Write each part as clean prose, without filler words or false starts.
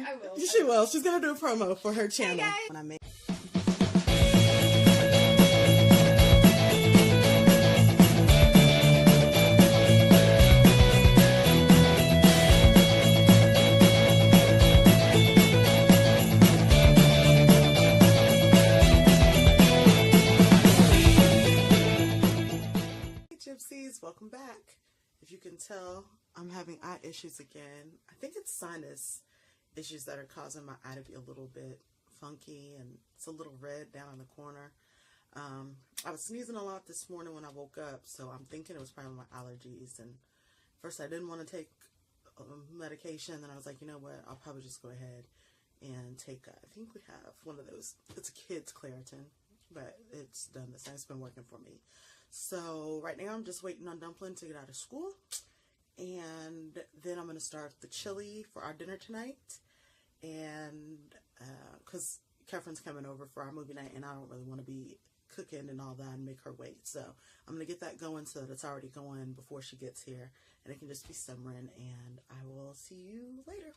I will. She will. She's gonna do a promo for her channel. Hey, guys. When I make Gypsies, welcome back. If you can tell, I'm having eye issues again. I think it's sinus issues that are causing my eye to be a little bit funky, and it's a little red down in the corner. I was sneezing a lot this morning when I woke up, so I'm thinking it was probably my allergies. And first I didn't want to take medication, then I was like, you know what, I'll probably just go ahead and take, I think we have one of those, it's a kid's Claritin, but it's done the same, it's been working for me. So right now I'm just waiting on Dumpling to get out of school, and then I'm going to start the chili for our dinner tonight, and because Chepren's coming over for our movie night, and I don't really want to be cooking and all that and make her wait, so I'm going to get that going so that it's already going before she gets here, and it can just be simmering, and I will see you later.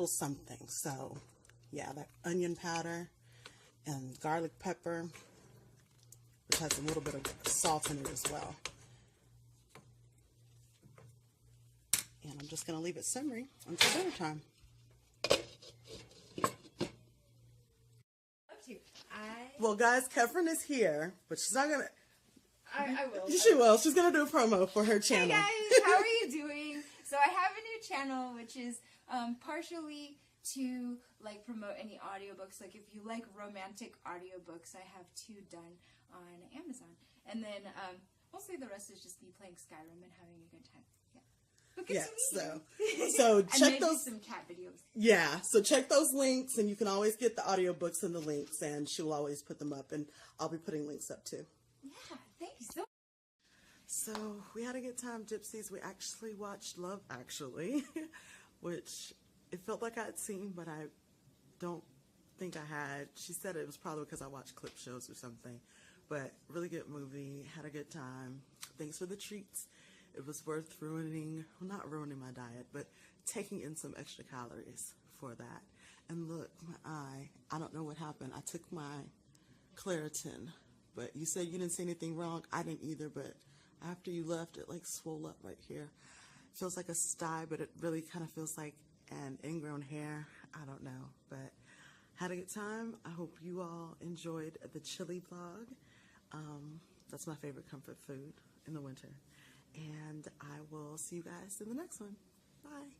little something. So yeah, that onion powder and garlic pepper, which has a little bit of salt in it as well. And I'm just going to leave it simmering until dinner time. Well, guys, Chephren is here, but she's not going to... I will. She will. She's going to do a promo for her channel. Hey guys, how are you doing? So I have a new channel, which is partially to like promote any audiobooks. Like if you like romantic audiobooks, I have 2 done on Amazon. And then mostly the rest is just me playing Skyrim and having a good time. Yeah. But good to meet you. So and check maybe those some cat videos. Yeah, so check those links, and you can always get the audiobooks and the links, and she will always put them up, and I'll be putting links up too. Yeah, thank you so much. So we had a good time, Gypsies. We actually watched Love Actually, which it felt like I had seen, but I don't think I had. She said it was probably because I watched clip shows or something, but really good movie. Had a good time. Thanks for the treats. It was worth ruining, well, not ruining my diet, but taking in some extra calories for that. And look, my eye, I don't know what happened. I took my Claritin, but you said you didn't see anything wrong. I didn't either, but after you left, it like swole up right here. It feels like a sty, but it really kind of feels like an ingrown hair. I don't know, but had a good time. I hope you all enjoyed the chili vlog. That's my favorite comfort food in the winter. And I will see you guys in the next one. Bye.